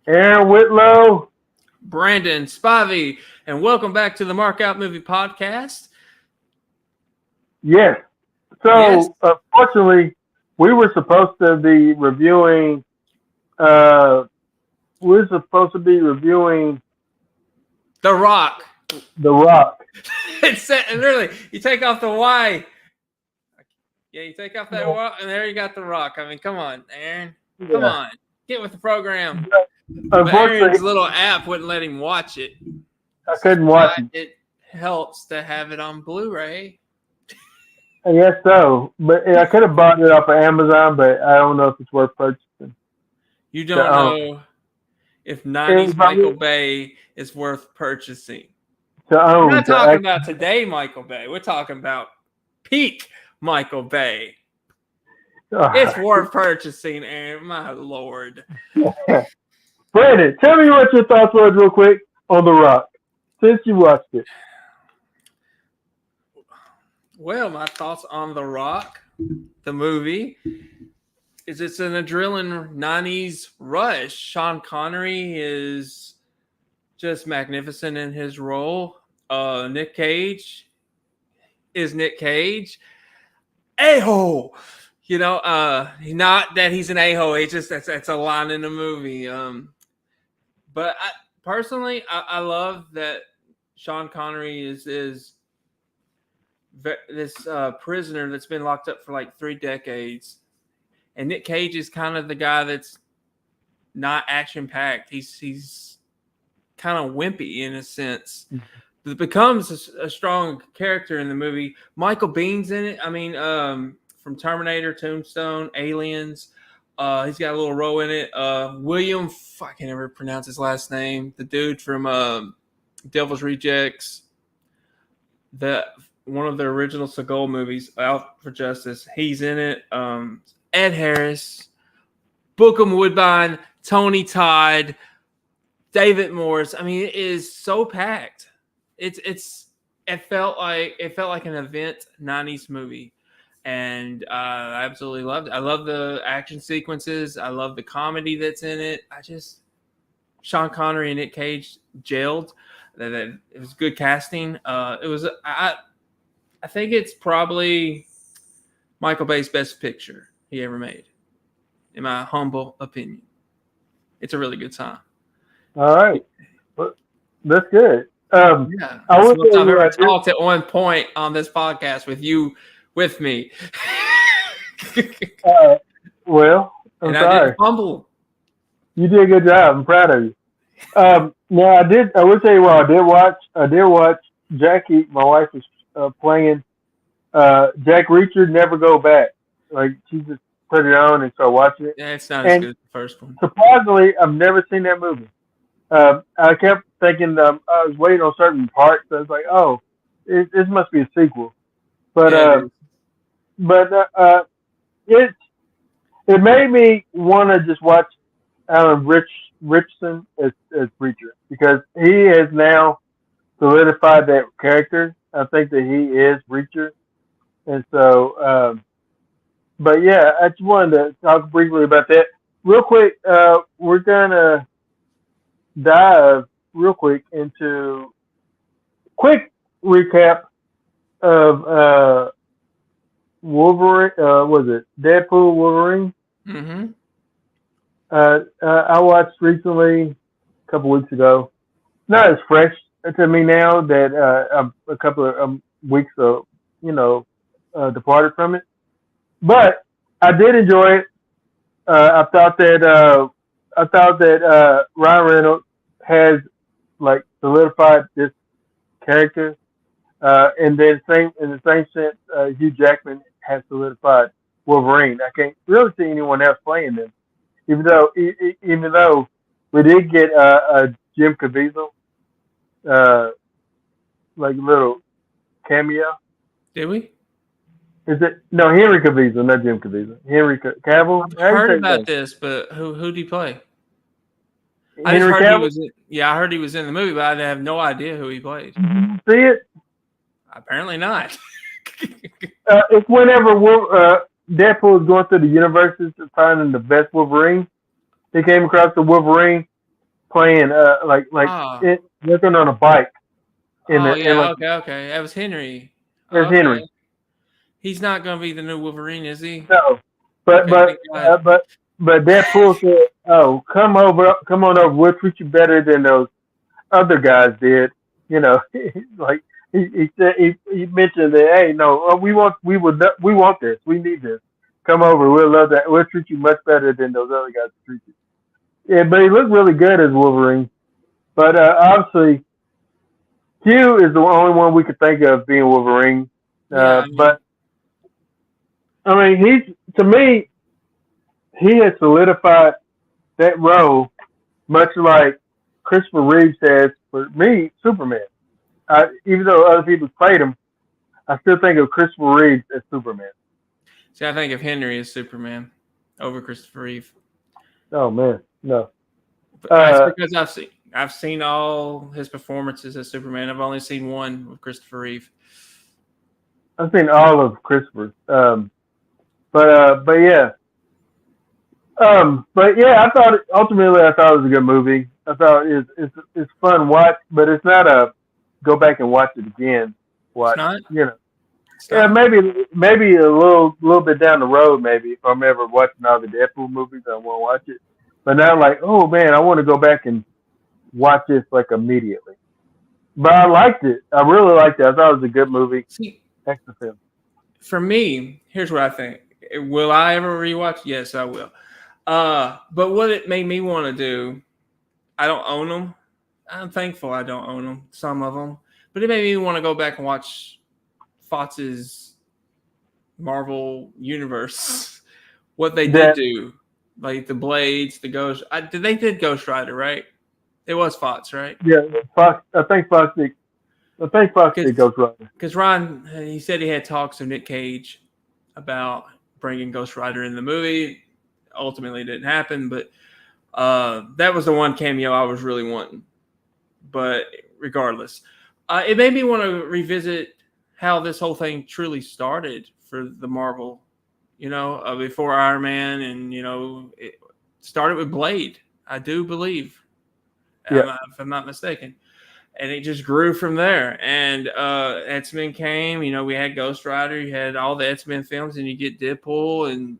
Aaron Whitlow. Brandon Spivey, and welcome back to the Mark Out Movie Podcast. Yes. So, unfortunately, we were supposed to be reviewing. The Rock. The Rock. It's literally you take off the Y. Yeah, you take off that Y, and there you got The Rock. I mean, come on, Aaron. Come on, get with the program. But Aaron's little app wouldn't let him watch it. I couldn't watch it. It helps to have it on Blu-ray. I guess so, but I could have bought it off of Amazon, but I don't know if it's worth purchasing. You don't know if 90s Michael Bay is worth purchasing. We're not talking about today Michael Bay. We're talking about peak Michael Bay. It's worth purchasing, Aaron. My Lord. Brandon, tell me what your thoughts were real quick on The Rock, since you watched it. Well, my thoughts on The Rock, the movie, is it's an adrenaline 90s rush. Sean Connery is just magnificent in his role. Nick Cage is Nick Cage. A-hole! You know, not that he's an a-hole. It's just that's a line in the movie. But I love that Sean Connery is this prisoner that's been locked up for like 3 decades, and Nick Cage is kind of the guy that's not action packed. He's kind of wimpy in a sense. It becomes a strong character in the movie. Michael Biehn's in it. I mean, from Terminator, Tombstone, Aliens. He's got a little role in it. William, I can never pronounce his last name. The dude from Devil's Rejects. One of the original Seagal movies, Out for Justice. He's in it. Ed Harris, Bookham Woodbine, Tony Todd, David Morse. I mean, it is so packed. It felt like an event 90s movie. And I absolutely loved it. I love the action sequences. I love the comedy that's in it. Sean Connery and Nick Cage gelled. It was good casting. I think it's probably Michael Bay's best picture he ever made, in my humble opinion. It's a really good time. All right. That's good. Yeah, I would I've ever talked at one point on this podcast with me. Well, I'm sorry. I didn't fumble. You did a good job. I'm proud of you. Now I will tell you what I did watch. Jackie, my wife, was playing Jack Reacher. Never Go Back. Like, she just put it on and started watching it. Yeah, it's not as good as the first one. Surprisingly, I've never seen that movie. I kept thinking I was waiting on certain parts. I was like, oh, this must be a sequel. But it made me want to just watch Alan Richardson as Preacher, because he has now solidified that character. I think that he is Preacher, and so. But yeah, I just wanted to talk briefly about that real quick. We're gonna dive real quick into quick recap of Wolverine. Was it Deadpool Wolverine? Mm-hmm. I watched recently, a couple weeks ago. Not as fresh to me now that I'm a couple of weeks departed from it, but I did enjoy it. I thought that Ryan Reynolds has like solidified this character, and then in the same sense, Hugh Jackman has solidified Wolverine. I can't really see anyone else playing them, even though we did get a Jim Caviezel, like little cameo. Did we? Is it no Henry Caviezel, not Jim Caviezel? Henry Cavill. I heard about this, but who did he play? Henry Cavill? I heard he was in the movie, but I have no idea who he played. See it? Apparently not. It's whenever Deadpool was going through the universes finding the best Wolverine, he came across the Wolverine playing Ah. it working on a bike Oh in yeah. like Okay. That was Henry. there's Okay. Henry. He's not gonna be the new Wolverine, is he? No, but Okay. but Thank God. uh, but but Deadpool said, "Oh, come on over. We'll treat you better than those other guys did." You know, like he said he mentioned that. Hey, no, we want this. We need this. Come over. We'll love that. We'll treat you much better than those other guys treat you. Yeah, but he looked really good as Wolverine. But obviously, Q is the only one we could think of being Wolverine. Yeah. I mean, But I mean, he's to me, he has solidified that role, much like Christopher Reeves has for me, Superman. Even though other people played him, I still think of Christopher Reeves as Superman. see, I think of Henry as Superman over Christopher Reeve, Oh man, no. but it's Uh, because I've seen all his performances as Superman. I've only seen one with Christopher Reeve. I've seen all of Christopher's. But yeah. But yeah, ultimately I thought it was a good movie. I thought it's fun watch, but it's not a go back and watch it again. It's Watch, not. you know. It's Yeah, not. maybe a little bit down the road, maybe if I'm ever watching all the Deadpool movies, I want to watch it. But now, like, oh man, I want to go back and watch this like immediately. But I liked it. I really liked it. I thought it was a good movie. See, Excellent film. for me, here's what I think. Will I ever rewatch? Yes, I will. But what it made me want to do, I don't own them. I'm thankful I don't own them, some of them. But it made me want to go back and watch Fox's Marvel Universe. What they did That do, like the Blades, the Ghost. They did Ghost Rider, right? It was Fox, right? yeah, Fox. I think Fox did Ghost Rider. Because Ron, he said he had talks with Nick Cage about bringing Ghost Rider in the movie. Ultimately, it didn't happen, but that was the one cameo I was really wanting. But regardless, it made me want to revisit how this whole thing truly started for the Marvel. Before Iron Man, and it started with Blade. I do believe, Yeah, if I'm not mistaken. And it just grew from there. And X-Men came. We had Ghost Rider. You had all the X-Men films, and you get Deadpool and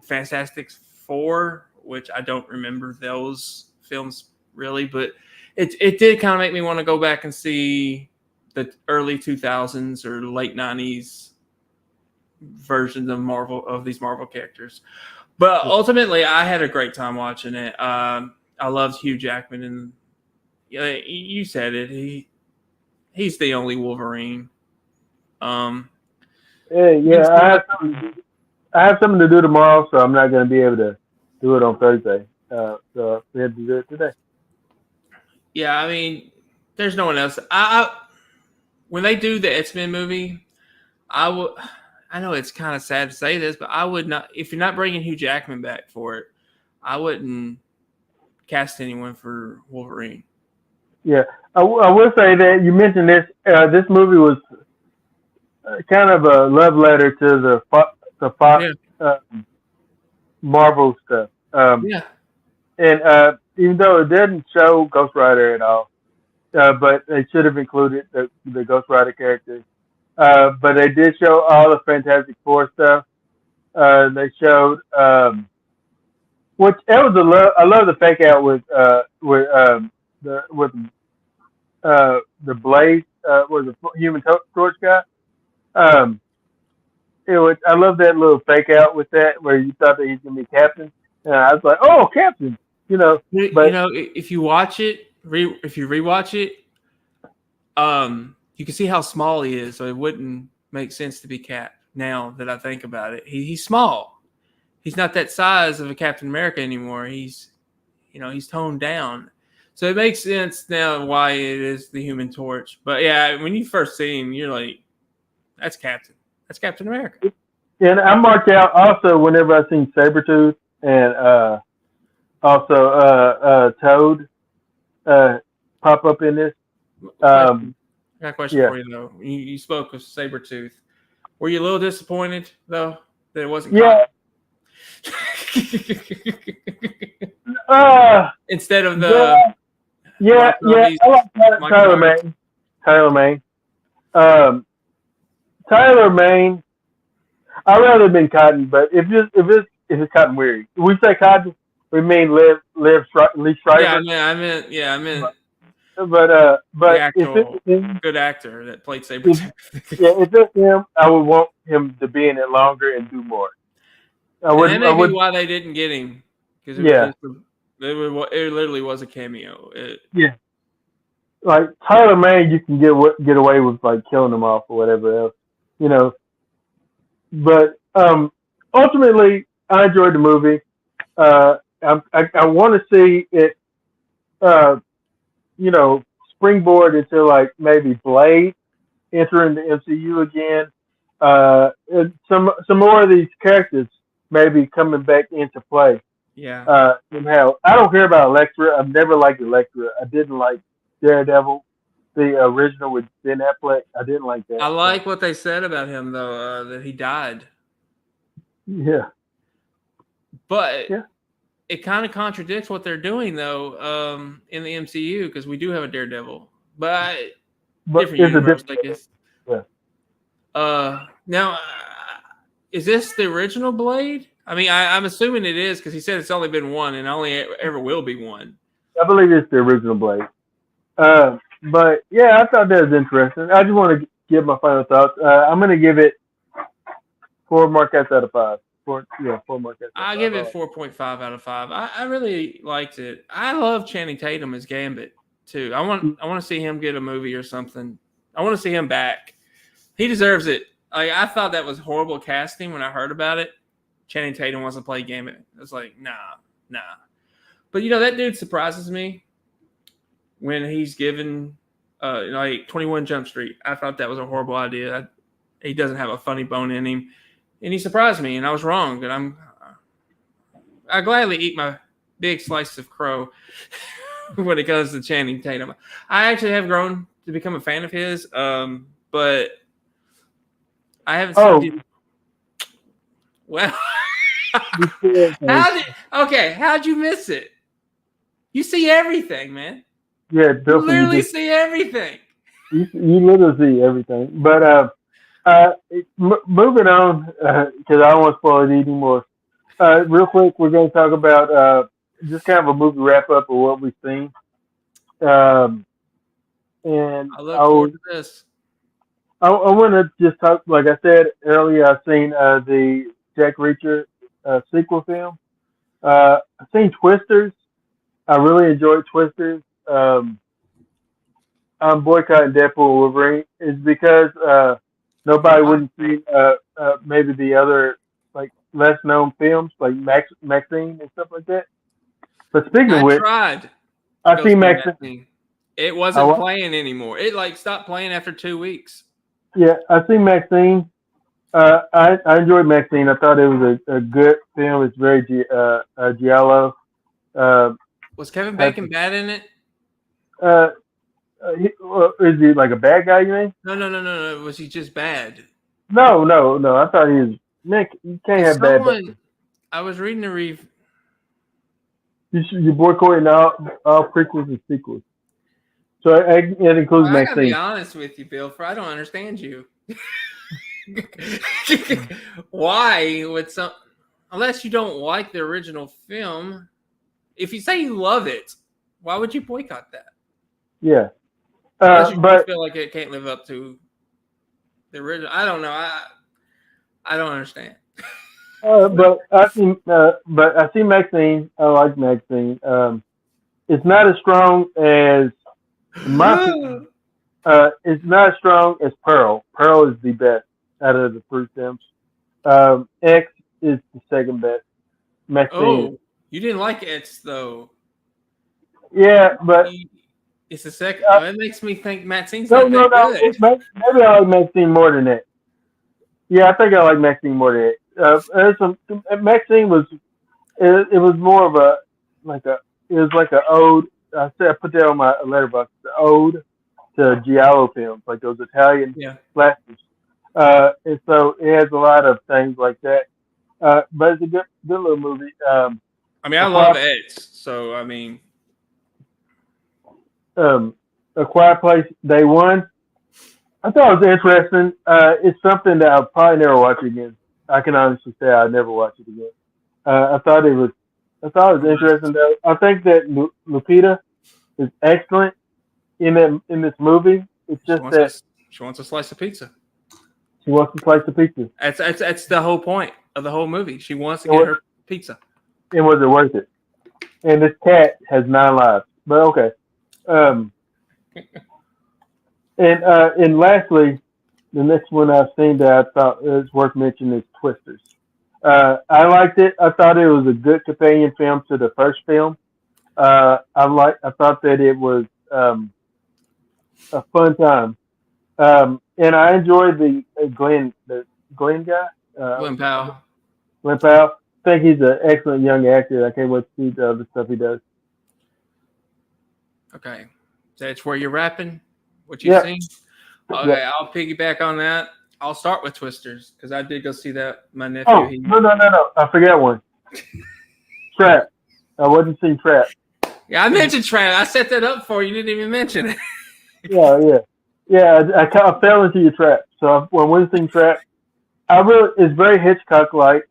Fantastic Four, which I don't remember those films really, but it did kind of make me want to go back and see the early 2000s or late 90s versions of these Marvel characters. But ultimately, I had a great time watching it. I loved Hugh Jackman, and you said it. He's the only Wolverine. yeah. I have something to do tomorrow, so I'm not going to be able to do it on Thursday. So we had to do it today. Yeah, I mean, there's no one else. When they do the X-Men movie, I would. I know it's kind of sad to say this, but I would not. If you're not bringing Hugh Jackman back for it, I wouldn't cast anyone for Wolverine. Yeah, I will say that you mentioned this. This movie was kind of a love letter to the Fox Yeah, Marvel stuff. yeah. And even though it didn't show Ghost Rider at all, but they should have included the Ghost Rider characters. But they did show all the Fantastic Four stuff. They showed which that was I love the fake out with the Blaze was a Human Torch guy. Um, I love that little fake out with that where you thought that he's gonna be Captain. And I was like, oh, Captain, But If you watch it, if you rewatch it, you can see how small he is. So it wouldn't make sense to be Cap. Now that I think about it, he's small. He's not that size of a Captain America anymore. He's toned down. So it makes sense now why it is the Human Torch. But yeah, when you first see him, you're like, that's Captain. That's Captain America. and I marked out also whenever I seen Sabretooth and also Toad pop up in this. I got a question Yeah. for you though. You spoke of Sabretooth. Were you a little disappointed though that it wasn't Yeah. Cotton? Instead of the Yeah, Rob yeah. Zombie's I like Mike Tyler Myers. Maine. Tyler Maine. Um, Tyler Maine. I'd rather have been Cotton, but if it's Cotton Weary, if we say Cotton, we mean Lee Yeah, Schreiber. I meant the But if it's actual him, good actor that played if Sabretooth. yeah, if it's him, I would want him to be in it longer and do more. I And that wouldn't. I may be would. why they didn't get him because it was Yeah, just it literally was a cameo. yeah. Like Tyler Maine, you can get away with like killing him off or whatever else, you know. But ultimately, I enjoyed the movie. I want to see it, uh, springboard into like maybe Blade entering the MCU again. And some more of these characters maybe coming back into play. Yeah, Somehow, I don't care about Elektra. I've never liked Elektra. I didn't like Daredevil, the original with Ben Affleck. I didn't like I that. like what they said about him though, that he died, Yeah, but yeah, it kind of contradicts what they're doing though in the MCU because we do have a Daredevil, but but different it's a universe, different. I guess. Yeah. Now, is this the original Blade? I mean, I'm assuming it is because he said it's only been one and only ever will be one. I believe it's the original Blade. But yeah, I thought that was interesting. I just want to give my final thoughts. I'm going to give it 4 markets out of 5. Four markets out I of give 5. it 4.5 out of 5. I really liked it. I love Channing Tatum as Gambit too. I want to see him get a movie or something. I want to see him back. He deserves it. Like I thought that was horrible casting when I heard about it. Channing Tatum wants to play Gambit. I was like, nah. But that dude surprises me when he's given like 21 Jump Street. I thought that was a horrible idea. He doesn't have a funny bone in him, and he surprised me, and I was wrong. And I gladly eat my big slice of crow when it comes to Channing Tatum. I actually have grown to become a fan of his, but I haven't Oh, seen it. Well, yeah, how'd you miss it? You see everything, man. You Bilson, literally see everything. you literally see everything. But moving on, because I don't want to spoil it anymore. Real quick, we're going to talk about just kind of a movie wrap up of what we've seen. And I look forward to this. I want to just talk, like I said earlier, I've seen the Jack Reacher sequel film. I've seen Twisters. I really enjoyed Twisters. I'm boycotting Deadpool Wolverine is because nobody wouldn't see maybe the other like less known films like Maxine and stuff like that. But speaking of I which, tried to I go see see that Maxine. thing. It wasn't playing anymore. It like stopped playing after 2 weeks. Yeah, I see Maxine. I enjoyed Maxine. I thought it was a good film. It's very giallo. Was Kevin Bacon bad in it? Is he like a bad guy? You mean? No. Was he just bad? No. I thought he was. Nick, you can't have bad. I was reading the review. You boycotting all prequels and sequels. So it includes I Maxine. gotta be honest with you, Bill. I don't understand you. Why would unless you don't like the original film? If you say you love it, why would you boycott that? Yeah, Unless you but feel like it can't live up to the original. I don't know. I don't understand. but I see Maxine. I like Maxine. It's not as strong as it's not as strong as Pearl. Pearl is the best out of the three films. X is the second best. Maxine. Oh, you didn't like X though. Yeah, but it's the second. It makes me think Maxine's no. not that good. Maybe I like Maxine more than that. Yeah, I think I like Maxine more than that. Maxine was it was more of a it was like an ode. I put that on my letterbox. The ode to giallo films, like those Italian slashers. And so it has a lot of things like that. But it's a good little movie. I mean, I love X, so I mean, A Quiet Place Day One. I thought it was interesting. It's something that I'll probably never watch again. I can honestly say I'll never watch it again. I thought it was. I thought it was interesting though. I think that Lupita is excellent in this movie. It's She just wants that a, she wants a slice of pizza. she wants to slice the pizza. That's the whole point of the whole movie. She wants to And, get her pizza. and was it worth it? And this cat has 9 lives. But okay. Um, and lastly, the next one I've seen that I thought is worth mentioning is Twisters. I liked it. I thought it was a good companion film to the first film. I thought that it was a fun time. And I enjoyed the Glenn guy, Glenn Powell. Glenn Powell. I think he's an excellent young actor. I can't wait to see the other stuff he does. Okay. That's where you're wrapping what you've Yeah. seen? Okay, Yeah. I'll piggyback on that. I'll start with Twisters because I did go see that. My nephew. Oh, no. I forgot one. Trap. I wasn't seeing Trap. Yeah, I mentioned Trap. I set that up for you. You didn't even mention it. Yeah. I kind of fell into your trap. So when we seen Trap, it's very Hitchcock-like.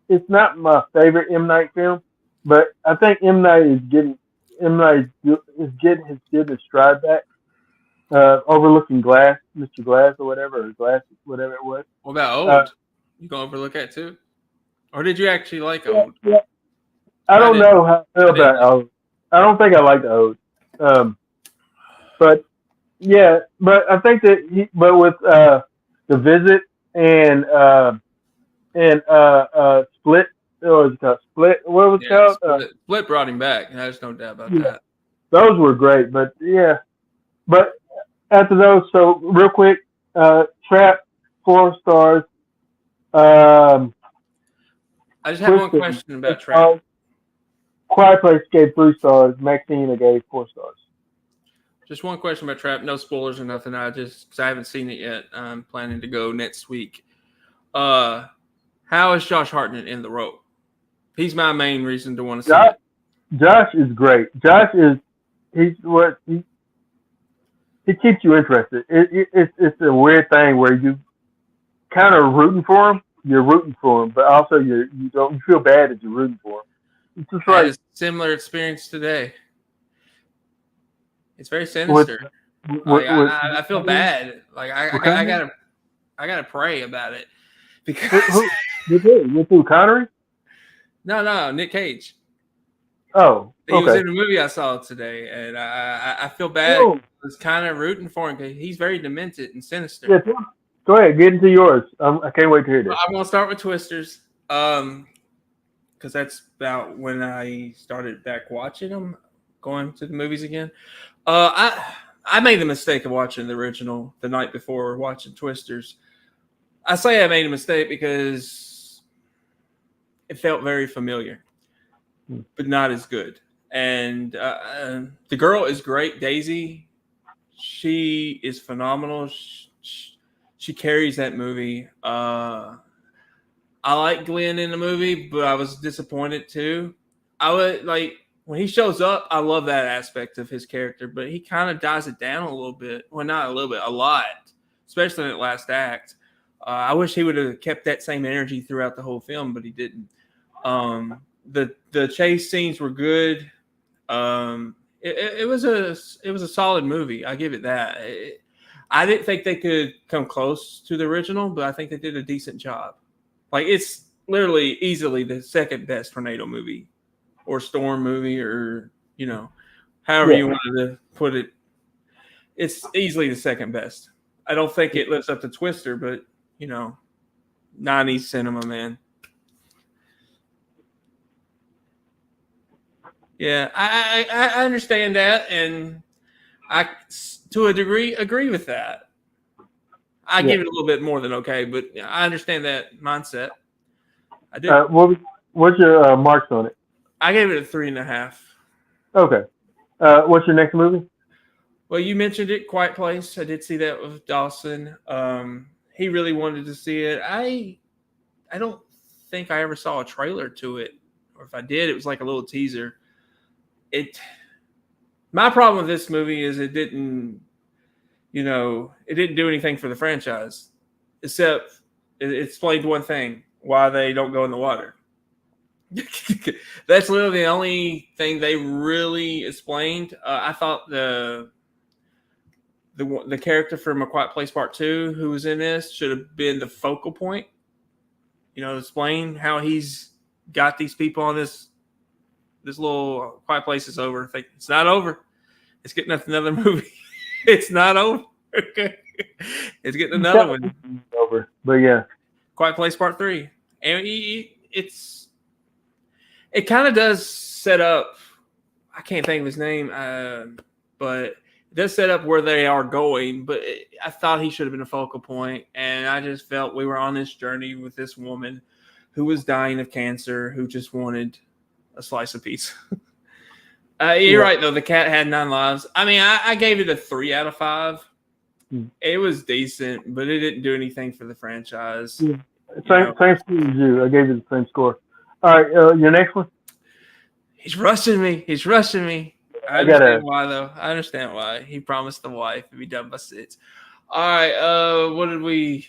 It's not my favorite M Night film, but I think M Night is getting his stride back. Overlooking Glass, Mr. Glass or whatever, or Glass, whatever it was. What about Old? You gonna overlook that too? Or did you actually like Old? Yeah. I don't know how I feel about Old. I don't think I like the Old. But yeah, but I think that but with The Visit and Split, what was it called? Split, what was it called? Split brought him back. There's no doubt about that. Those were great, but yeah. But after those, so real quick, Trap, 4 stars. I just have one question about Trap. Quiet Place gave 3 stars. Maxine gave 4 stars. Just one question about Trap. No spoilers or nothing. Because I haven't seen it yet. I'm planning to go next week. How is Josh Hartnett in the role? He's my main reason to want to see it. Josh is great. He keeps you interested. It's a weird thing where you kind of rooting for him. You're rooting for him, but also you feel bad that you're rooting for him. It's just I had a similar experience today. It's very sinister. I feel bad. Like I gotta pray about it because with who? Connery? No, Nick Cage. Oh, okay. He was in the movie I saw today, and I feel bad. I was kind of rooting for him because he's very demented and sinister. Yeah, go ahead, get into yours. I can't wait to hear this. I'm gonna start with Twisters, because that's about when I started back watching them, going to the movies again. I made the mistake of watching the original the night before watching Twisters. I say I made a mistake because it felt very familiar, but not as good. And the girl is great, Daisy. She is phenomenal. She carries that movie. I like Glenn in the movie, but I was disappointed too. I would like when he shows up. I love that aspect of his character, but he kind of dies it down a little bit. Well, not a little bit, a lot, especially in that last act. I wish he would have kept that same energy throughout the whole film, but he didn't. The chase scenes were good. It was a solid movie. I give it that. I didn't think they could come close to the original, but I think they did a decent job. Like it's literally easily the second best tornado movie or storm movie, or however you wanted to put it. It's easily the second best. I don't think it lives up to Twister, but 90s cinema, man. Yeah, I understand that, and I, to a degree, agree with that. I give it a little bit more than okay, but I understand that mindset. I do. What's your marks on it? I gave it a 3.5. Okay. What's your next movie? Well, you mentioned it, Quiet Place. I did see that with Dawson. He really wanted to see it. I don't think I ever saw a trailer to it, or if I did, it was like a little teaser. My problem with this movie is it didn't, it didn't do anything for the franchise, except it explained one thing: why they don't go in the water. That's literally the only thing they really explained. I thought the character from A Quiet Place Part Two, who was in this, should have been the focal point. Explain how he's got these people on this little Quiet Place is over. It's not over. It's getting another movie. It's not over. It's getting another one. Over, but yeah, Quiet Place Part 3. And it kind of does set up, I can't think of his name, but it does set up where they are going. But I thought he should have been a focal point, and I just felt we were on this journey with this woman who was dying of cancer, who just wanted a slice of pizza. You're right, though. The cat had 9 lives. I mean, I gave it a 3 out of 5. It was decent, but it didn't do anything for the franchise. Yeah. Same score as you. I gave you the same score. All right, your next one. He's rushing me. I understand why, though. I understand why. He promised the wife to be done by 6. All right. What did we?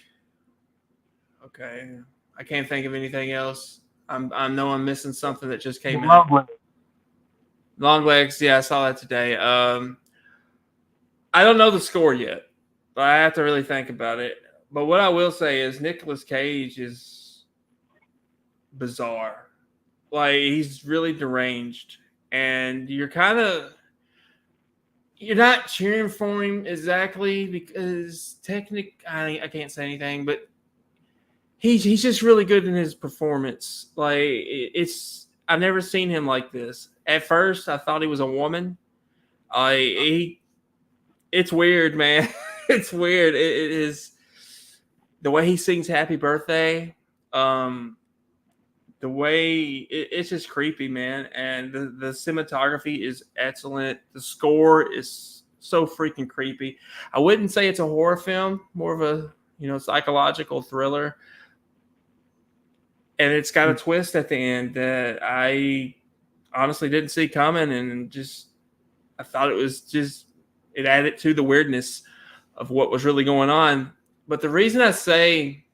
Okay, I can't think of anything else. I know I'm missing something that just came out. Long legs. Yeah, I saw that today. I don't know the score yet, but I have to really think about it. But what I will say is Nicolas Cage is bizarre. Like, he's really deranged, and you're not cheering for him exactly because I can't say anything, but he's just really good in his performance. Like, I've never seen him like this. At first, I thought he was a woman. It's weird, man. It's weird. It is the way he sings "Happy Birthday." The way it's just creepy, man. And the cinematography is excellent. The score is so freaking creepy. I wouldn't say it's a horror film, more of a psychological thriller. And it's got a twist at the end that I honestly didn't see coming, and I thought it added to the weirdness of what was really going on. But the reason I say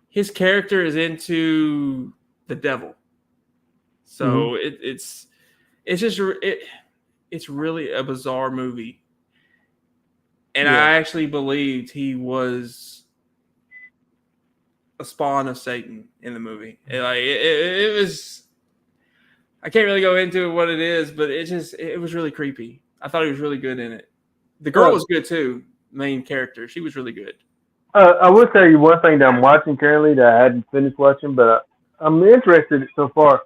his character is into the devil, so it's really a bizarre movie, and I actually believed he was a spawn of Satan in the movie. It was. I can't really go into what it is, but it was really creepy. I thought he was really good in it. The girl was good too. Main character, she was really good. I will tell you one thing that I'm watching currently that I hadn't finished watching, but I'm interested so far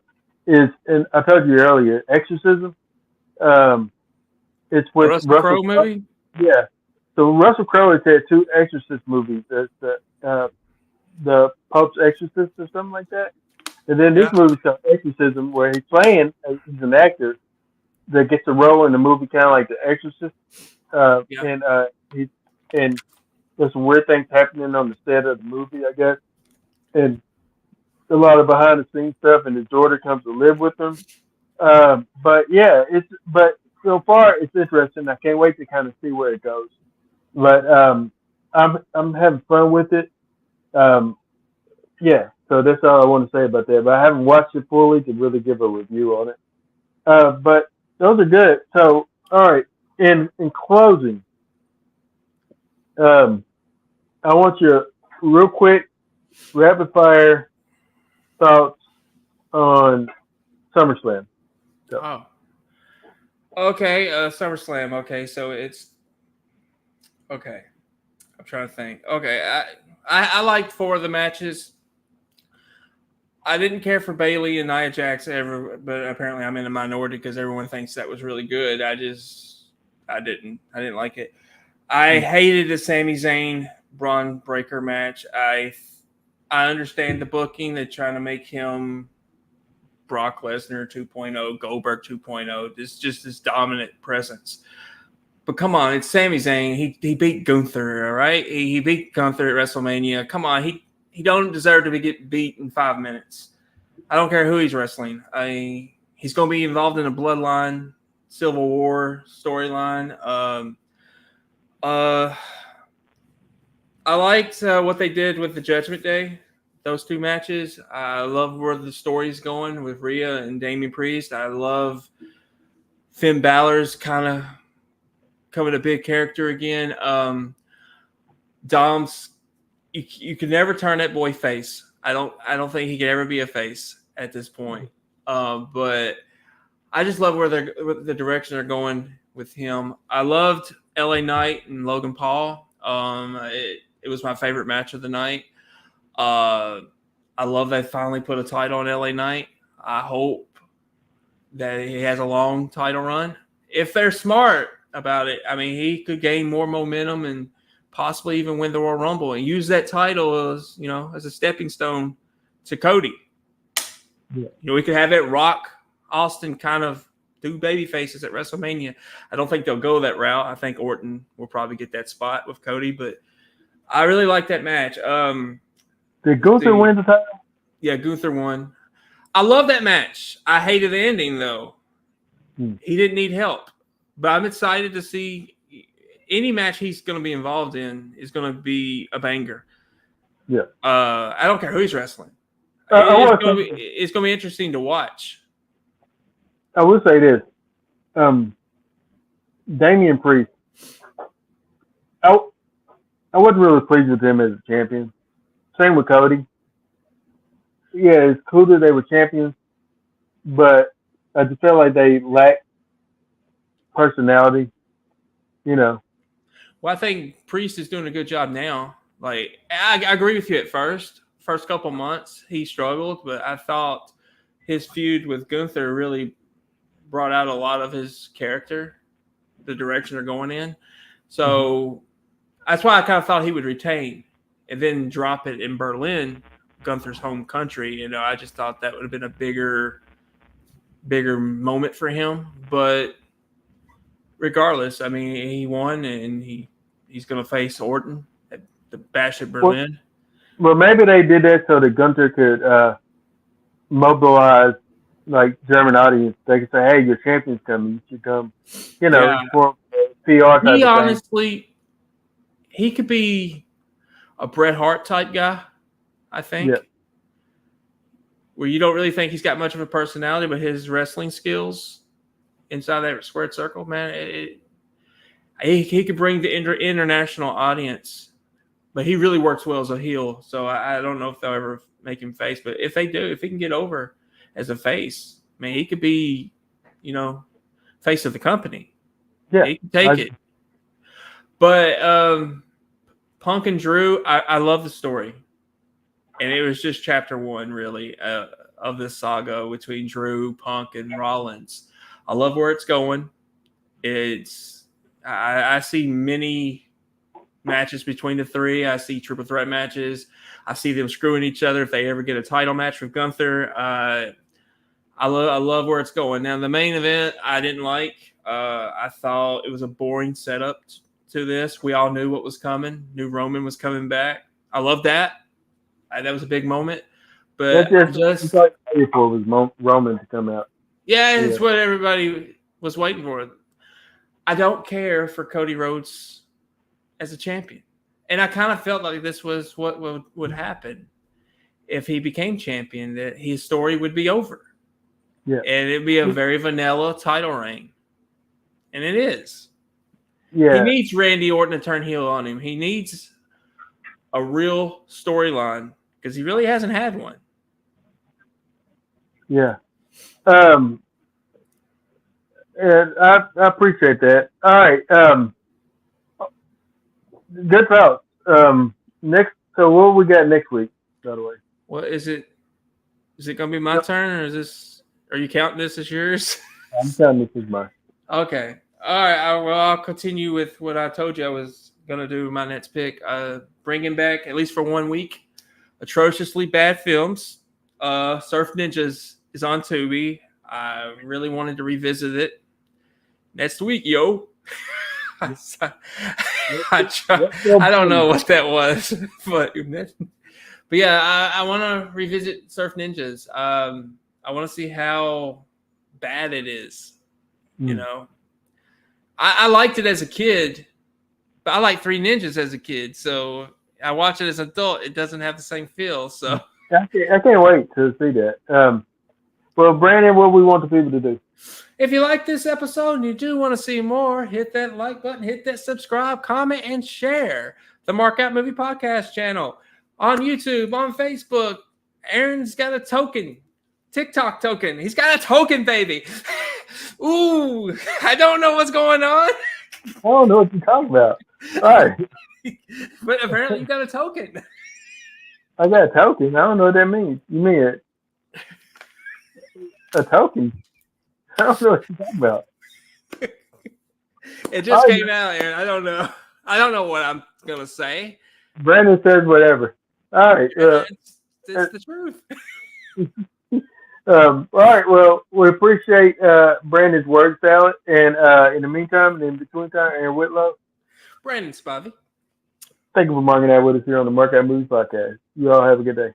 is, and I told you earlier, Exorcism. It's with Russell Crowe movie. Yeah. So Russell Crowe has had 2 Exorcist movies. There's the Pope's Exorcist or something like that. And then this movie called Exorcism, where he's he's an actor that gets a role in the movie, kind of like The Exorcist. And there's some weird things happening on the set of the movie, I guess, and a lot of behind the scenes stuff. And his daughter comes to live with him. But so far it's interesting. I can't wait to kind of see where it goes. But I'm having fun with it. So that's all I want to say about that. But I haven't watched it fully to really give a review on it. But those are good. So, all right. In closing, I want your real quick, rapid fire thoughts on SummerSlam. So. Oh. Okay. SummerSlam. Okay. So it's okay. I'm trying to think. Okay. I liked 4 of the matches. I didn't care for Bayley and Nia Jax ever, but apparently I'm in a minority because everyone thinks that was really good. I didn't like it. I hated the Sami Zayn Braun Breaker match. I understand the booking. They're trying to make him Brock Lesnar 2.0, Goldberg 2.0. This dominant presence. But come on, it's Sami Zayn. He beat Gunther, all right? He beat Gunther at WrestleMania. Come on, he don't deserve to get beat in 5 minutes. I don't care who he's wrestling. he's going to be involved in a Bloodline Civil War storyline. I liked what they did with the Judgment Day. Those two matches. I love where the story's going with Rhea and Damian Priest. I love Finn Balor's kind of becoming a big character again. Dom's you can never turn that boy face. I don't think he could ever be a face at this point. But I just love where the direction they're going with him. I loved LA Knight and Logan Paul. It was my favorite match of the night. I love they finally put a title on LA Knight. I hope that he has a long title run. If they're smart about it, I mean, he could gain more momentum and possibly even win the Royal Rumble and use that title as, as a stepping stone to Cody. Yeah. We could have it Rock Austin kind of do baby faces at WrestleMania. I don't think they'll go that route. I think Orton will probably get that spot with Cody, but I really like that match. Did Gunther win the title? Yeah, Gunther won. I love that match. I hated the ending, though. He didn't need help. But I'm excited to see any match he's going to be involved in is going to be a banger. Yeah. I don't care who he's wrestling. It's going to be interesting to watch. I will say this. Damian Priest. I wasn't really pleased with him as a champion. Same with Cody. Yeah, it's cool that they were champions, but I just felt like they lacked personality. Well, I think Priest is doing a good job now. Like, I agree with you at first. First couple months, he struggled, but I thought his feud with Gunther really brought out a lot of his character, the direction they're going in. So that's why I kind of thought he would retain and then drop it in Berlin, Gunther's home country. I just thought that would have been a bigger moment for him. But regardless, I mean, he won, and he's going to face Orton at the Bash at Berlin. Well, maybe they did that so that Gunther could mobilize like German audience. They could say, "Hey, your champion's coming. You should come." For PR. He honestly, he could be a Bret Hart type guy, I think. Yeah. Where you don't really think he's got much of a personality, but his wrestling skills inside that squared circle, man, he could bring the international audience. But he really works well as a heel, so I don't know if they'll ever make him face. But if they do, if he can get over as a face, man, he could be, face of the company. Yeah, he can take it. But Punk and Drew, I love the story. And it was just chapter 1, really, of this saga between Drew, Punk, and Rollins. I love where it's going. I see many matches between the three. I see triple threat matches. I see them screwing each other if they ever get a title match with Gunther. I love where it's going. Now, the main event I didn't like. I thought it was a boring setup to this. We all knew what was coming. Knew Roman was coming back. I love that. That was a big moment. But just for was Roman to come out. Yeah, it's what everybody was waiting for. I don't care for Cody Rhodes as a champion. And I kind of felt like this was what would happen if he became champion, that his story would be over. Yeah. And it'd be a very vanilla title reign. And it is. Yeah. He needs Randy Orton to turn heel on him. He needs a real storyline because he really hasn't had one. Yeah. And I appreciate that. All right. Good thoughts. So what we got next week, by the way? What is it? Is it going to be my turn, or are you counting this as yours? I'm counting this as mine. Okay. All right. I'll continue with what I told you I was going to do with my next pick. Bringing back, at least for 1 week, atrociously bad films. Surf Ninjas is on Tubi. I really wanted to revisit it next week, yo. I don't know what that was, but yeah, I want to revisit Surf Ninjas. I want to see how bad it is. Mm. You know, I liked it as a kid, but I liked Three Ninjas as a kid. So I watch it as an adult. It doesn't have the same feel. So I can't wait to see that. Well, Brandon, what we want the people to do? if you like this episode and you do want to see more, hit that like button, hit that subscribe, comment, and share the Mark Out Movie Podcast channel on YouTube, on Facebook. Aaron's got a token, TikTok token. He's got a token, baby. Ooh, I don't know what's going on. I don't know what you're talking about. All right. But apparently you got a token. I got a token. I don't know what that means. You mean a token? I don't know what you're talking about. It just came out, Aaron. I don't know. I don't know what I'm gonna say. Brandon says whatever. All right. It's the truth. All right. Well, we appreciate Brandon's word salad, and in the meantime, and in between time, Aaron Whitlow. Brandon Spivey. Thank you for marking out with us here on the Mark Out Movies Podcast. You all have a good day.